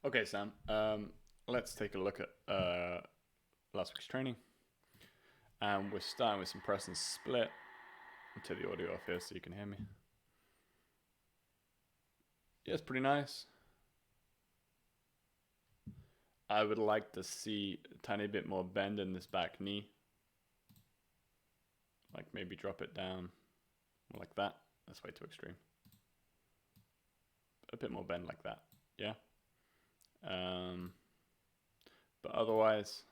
Okay, Sam. Let's take a look at last week's training, and we're starting with some press and split. I'll take the audio off here so you can hear me. Yeah, it's pretty nice. I would like to see a tiny bit more bend in this back knee. Like maybe drop it down like that. That's way too extreme. A bit more bend like that. Yeah. But otherwise,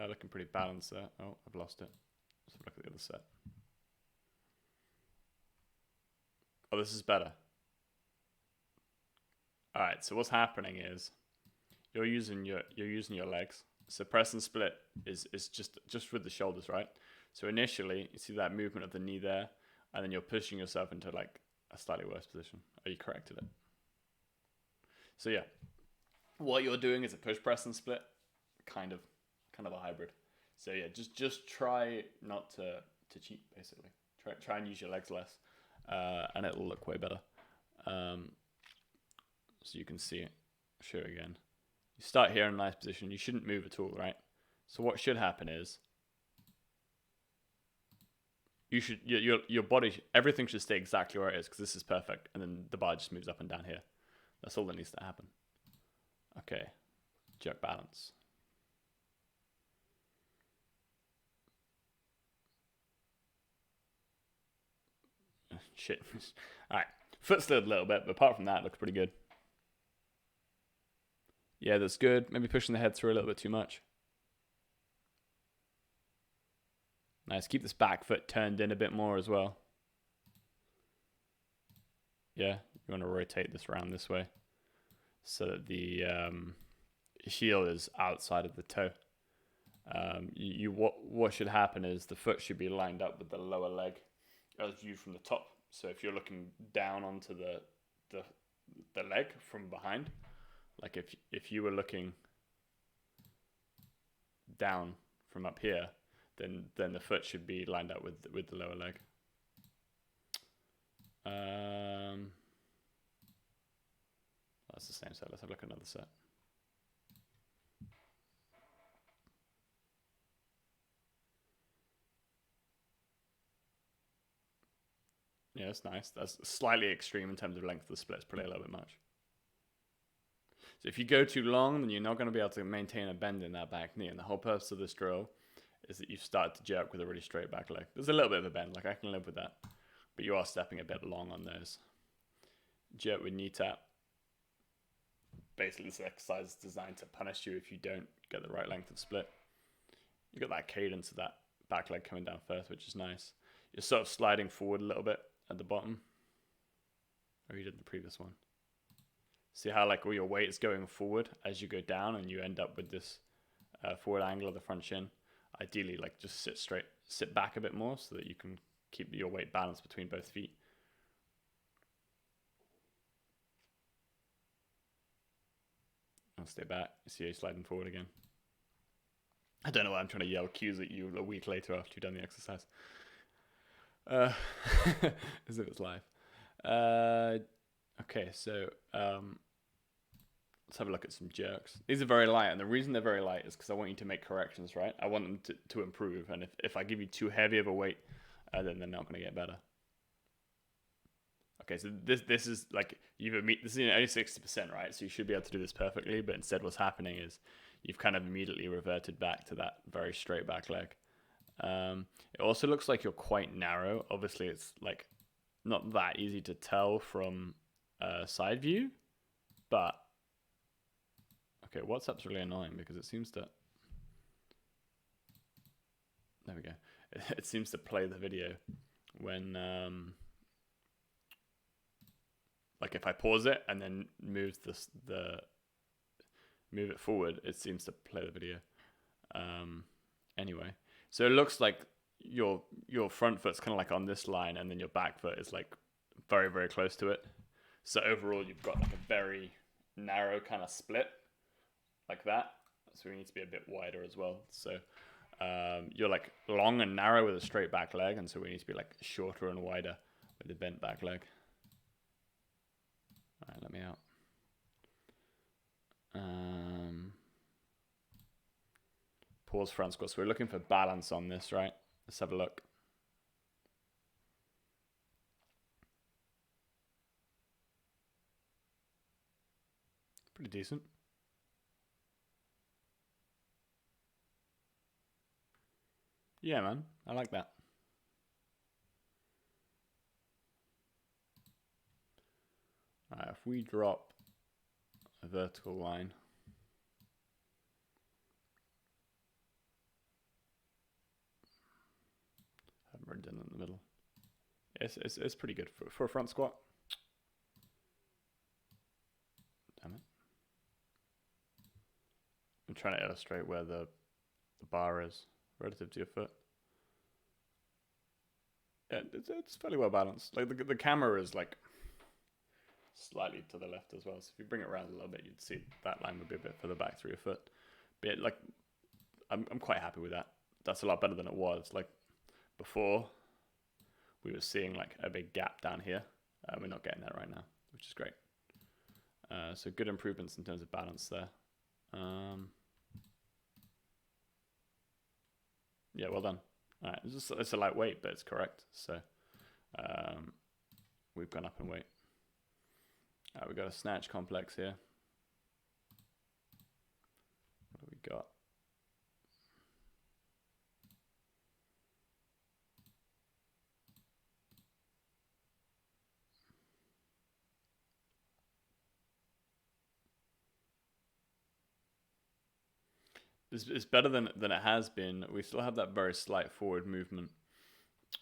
looking pretty balanced there. Oh, I've lost it. Let's have a look at the other set. Oh, this is better. All right. So what's happening is you're using your legs. So press and split is just with the shoulders, right? So initially, you see that movement of the knee there, and then you're pushing yourself into like a slightly worse position. Oh, you corrected it. So yeah, what you're doing is a push press and split, kind of a hybrid. So yeah, just try not to cheat basically. Try and use your legs less, and it'll look way better. So you can see it. Show it again. You start here in a nice position. You shouldn't move at all, right? So what should happen is you should your body, everything should stay exactly where it is because this is perfect, and then the bar just moves up and down here. That's all that needs to happen. Okay, jerk balance. Shit. All right, foot slid a little bit, but apart from that, it looks pretty good. Yeah, that's good. Maybe pushing the head through a little bit too much. Nice. Keep this back foot turned in a bit more as well. Yeah, you want to rotate this around this way so that the heel is outside of the toe. What should happen is the foot should be lined up with the lower leg as viewed from the top. So if you're looking down onto the leg from behind, like if you were looking down from up here, then the foot should be lined up with the lower leg. That's the same set. Let's have a look at another set. Yeah, that's nice. That's slightly extreme in terms of length of the split. It's probably a little bit much. So if you go too long, then you're not going to be able to maintain a bend in that back knee. And the whole purpose of this drill is that you start to jerk with a really straight back leg. There's a little bit of a bend, like I can live with that. But you are stepping a bit long on those. Jerk with knee tap. Basically, this exercise is designed to punish you if you don't get the right length of split. You got that cadence of that back leg coming down first, which is nice. You're sort of sliding forward a little bit at the bottom. Or you did the previous one. See how like all your weight is going forward as you go down, and you end up with this forward angle of the front shin. Ideally, like just sit back a bit more so that you can keep your weight balanced between both feet. I'll stay back. See you sliding forward again. I don't know why I'm trying to yell cues at you a week later after you've done the exercise. As if it's live. Okay, so let's have a look at some jerks. These are very light, and the reason they're very light is because I want you to make corrections, right? I want them to improve, and if I give you too heavy of a weight, then they're not going to get better. Okay, so this is like this is only 60%, right? So you should be able to do this perfectly, but instead what's happening is you've kind of immediately reverted back to that very straight back leg. It also looks like you're quite narrow. Obviously, it's like not that easy to tell from side view, but okay, WhatsApp's really annoying because it seems to. There we go. It seems to play the video when like if I pause it and then move move it forward, it seems to play the video. Anyway, so it looks like your front foot's kind of like on this line, and then your back foot is like very, very close to it. So overall, you've got like a very narrow kind of split like that. So we need to be a bit wider as well. So you're like long and narrow with a straight back leg, and so we need to be like shorter and wider with the bent back leg. All right, let me out. pause front squat. So we're looking for balance on this, right? Let's have a look. Pretty decent. Yeah, man. I like that. Alright, if we drop a vertical line. Haven't really done it in the middle. It's pretty good for a front squat. Damn it. I'm trying to illustrate where the bar is relative to your foot. Yeah, it's fairly well balanced. Like the camera is like slightly to the left as well. So if you bring it around a little bit, you'd see that line would be a bit further back through your foot. But like, I'm quite happy with that. That's a lot better than it was. Like before, we were seeing like a big gap down here. We're not getting that right now, which is great. So good improvements in terms of balance there. Yeah, well done. All right, it's a lightweight, but it's correct. So we've gone up in weight. We've got a snatch complex here. What do we got? It's better than it has been. We still have that very slight forward movement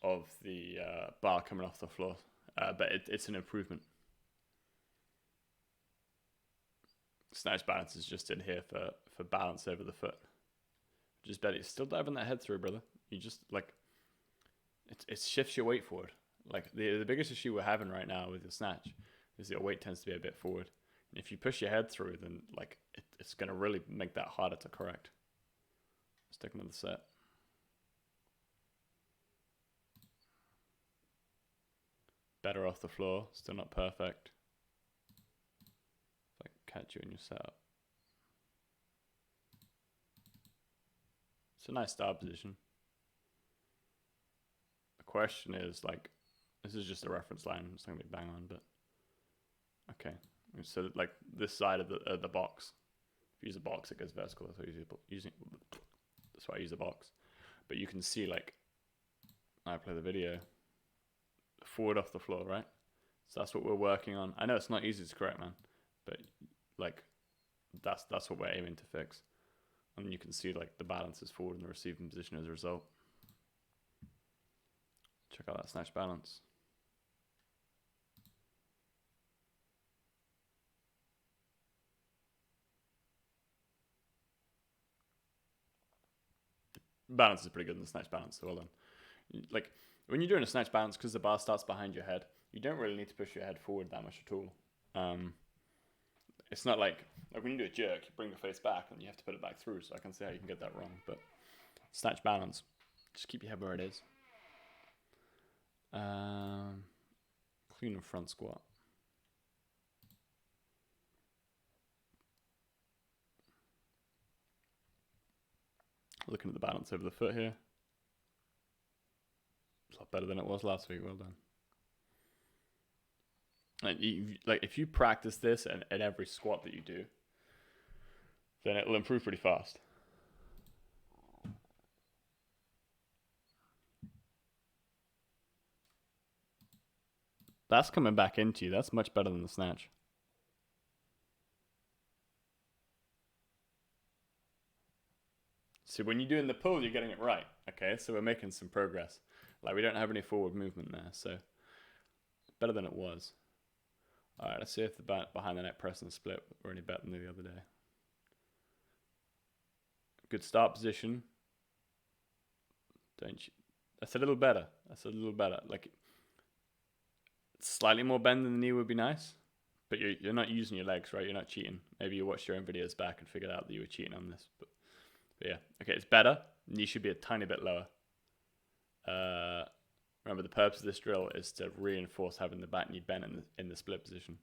of the bar coming off the floor, but it's an improvement. Snatch balance is just in here for balance over the foot. Just better. You're still diving that head through, brother. You just like it shifts your weight forward. Like the biggest issue we're having right now with the snatch is your weight tends to be a bit forward. And if you push your head through, then like it's going to really make that harder to correct. Let's take another set. Better off the floor, still not perfect. If I can catch you in your setup. It's a nice start position. The question is like, this is just a reference line. It's not gonna be bang on, but okay. So like this side of the box. If you use a box, it goes vertical. That's why I use a box. But you can see like, I play the video. Forward off the floor, right? So that's what we're working on. I know it's not easy to correct, man, but like that's what we're aiming to fix. And you can see like the balance is forward in the receiving position as a result. Check out that snatch balance. Balance is pretty good in the snatch balance, so well done. Like when you're doing a snatch balance, because the bar starts behind your head, you don't really need to push your head forward that much at all. It's not like when you do a jerk, you bring the face back and you have to put it back through. So I can see how you can get that wrong. But snatch balance, just keep your head where it is. Clean and front squat. Looking at the balance over the foot here. It's a lot better than it was last week. Well done. Like if you practice this at every squat that you do, then it'll improve pretty fast. That's coming back into you. That's much better than the snatch. So when you're doing the pull, you're getting it right. Okay, so we're making some progress. Like we don't have any forward movement there, so better than it was. All right, let's see if the behind the neck press and split were any better than the other day. Good start position. Don't you? That's a little better. That's a little better. Like slightly more bend in the knee would be nice, but you're not using your legs, right? You're not cheating. Maybe you watched your own videos back and figured out that you were cheating on this, but yeah. Okay, it's better. Knee should be a tiny bit lower. Remember, the purpose of this drill is to reinforce having the back knee bent in the split position.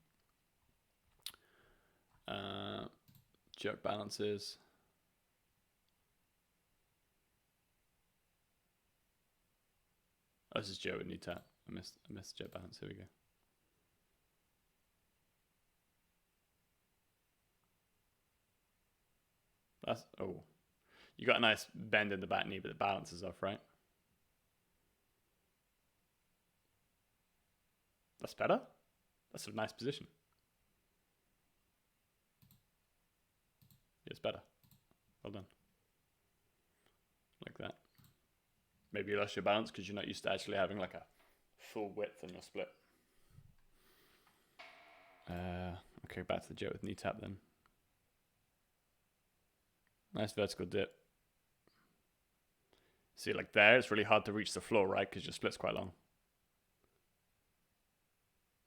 Jerk balances. this is Joe with knee tap. I missed jet bounce. Here we go. That's you got a nice bend in the back knee, but the balance is off, right? That's better. That's a nice position. It's better. Well done. Like that. Maybe you lost your balance because you're not used to actually having like a full width on your split. Okay, back to the jet with knee tap then. Nice vertical dip. See, like there, it's really hard to reach the floor, right? Because your split's quite long.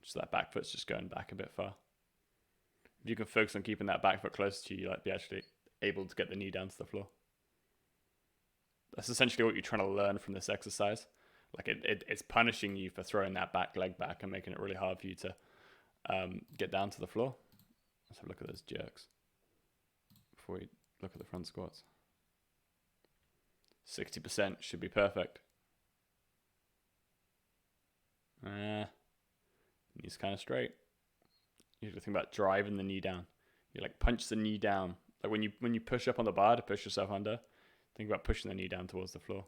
So that back foot's just going back a bit far. If you can focus on keeping that back foot close to you, like be actually able to get the knee down to the floor. That's essentially what you're trying to learn from this exercise. Like it's punishing you for throwing that back leg back and making it really hard for you to get down to the floor. Let's have a look at those jerks before we look at the front squats. 60% should be perfect. Knee's kind of straight. You have to think about driving the knee down. You like punch the knee down. Like when you push up on the bar to push yourself under, think about pushing the knee down towards the floor.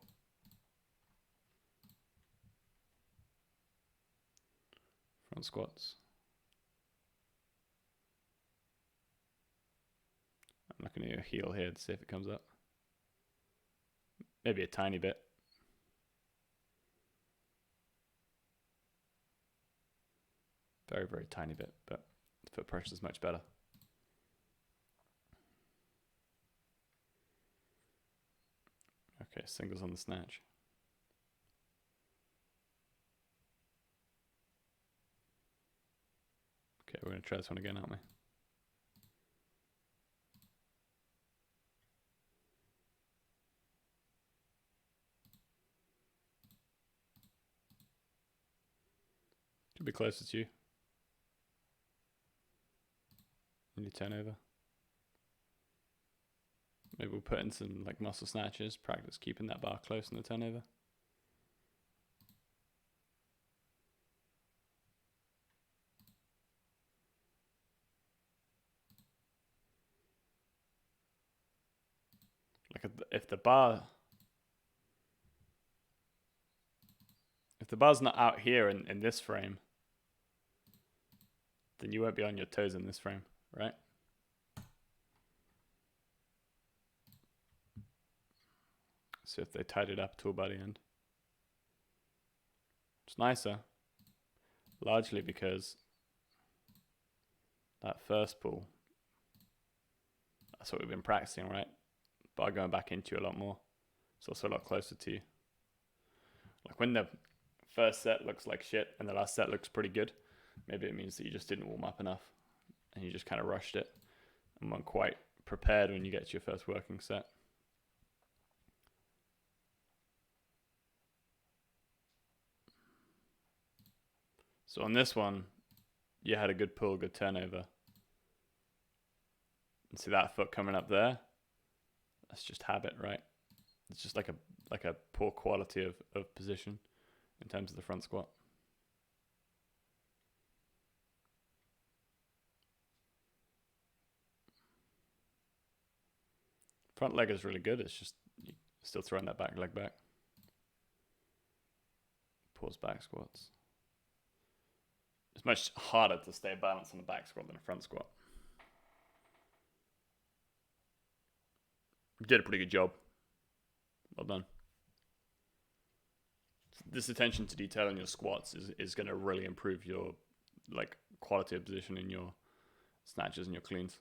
Front squats. I'm not going to do a heel here to see if it comes up. Maybe a tiny bit. Very, very tiny bit, but foot pressure is much better. Okay, singles on the snatch. Okay, we're going to try this one again, aren't we? Should be closer to you. And you turn over. Maybe we'll put in some like muscle snatches, practice keeping that bar close in the turnover. Like if the bar's not out here in this frame, then you won't be on your toes in this frame, right? So if they tied it up to a body end, it's nicer, largely because that first pull, that's what we've been practicing, right? Bar going back into you a lot more. It's also a lot closer to you. Like when the first set looks like shit and the last set looks pretty good, maybe it means that you just didn't warm up enough and you just kind of rushed it and weren't quite prepared when you get to your first working set. So on this one, you had a good pull, good turnover. And see that foot coming up there? That's just habit, right? It's just like a poor quality of position in terms of the front squat. Front leg is really good. It's just you're still throwing that back leg back. Pause back squats. It's much harder to stay balanced on a back squat than a front squat. You did a pretty good job. Well done. This attention to detail in your squats is going to really improve your like quality of position in your snatches and your cleans.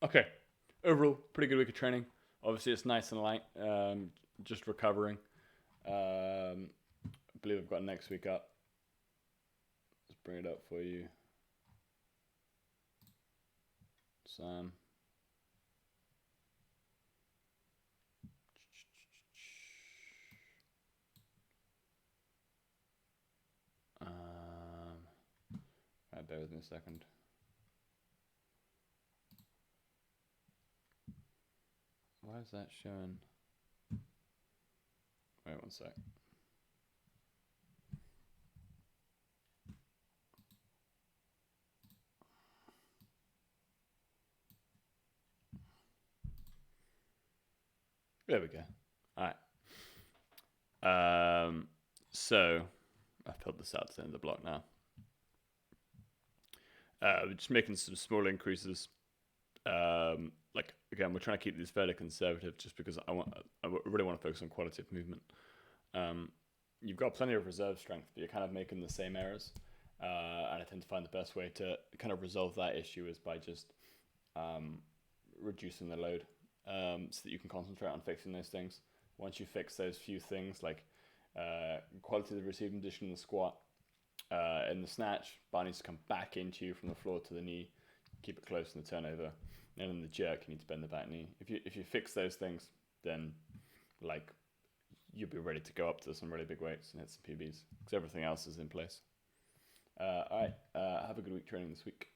Okay, overall pretty good week of training. Obviously it's nice and light, just recovering. I believe I've got next week up. Let's bring it up for you, Sam. Right, bear with me a second. Why Why is that showing? Wait one sec. There we go. All right. So I've filled this out to the end of the block now. We're just making some small increases. Like again, we're trying to keep these fairly conservative, just because I really want to focus on quality of movement. You've got plenty of reserve strength, but you're kind of making the same errors. And I tend to find the best way to kind of resolve that issue is by just reducing the load, so that you can concentrate on fixing those things. Once you fix those few things, like quality of the receiving position in the squat, in the snatch, bar needs to come back into you from the floor to the knee, keep it close in the turnover, and in the jerk you need to bend the back knee. If you fix those things, then like you'll be ready to go up to some really big weights and hit some PBs, because everything else is in place. All right, have a good week training this week.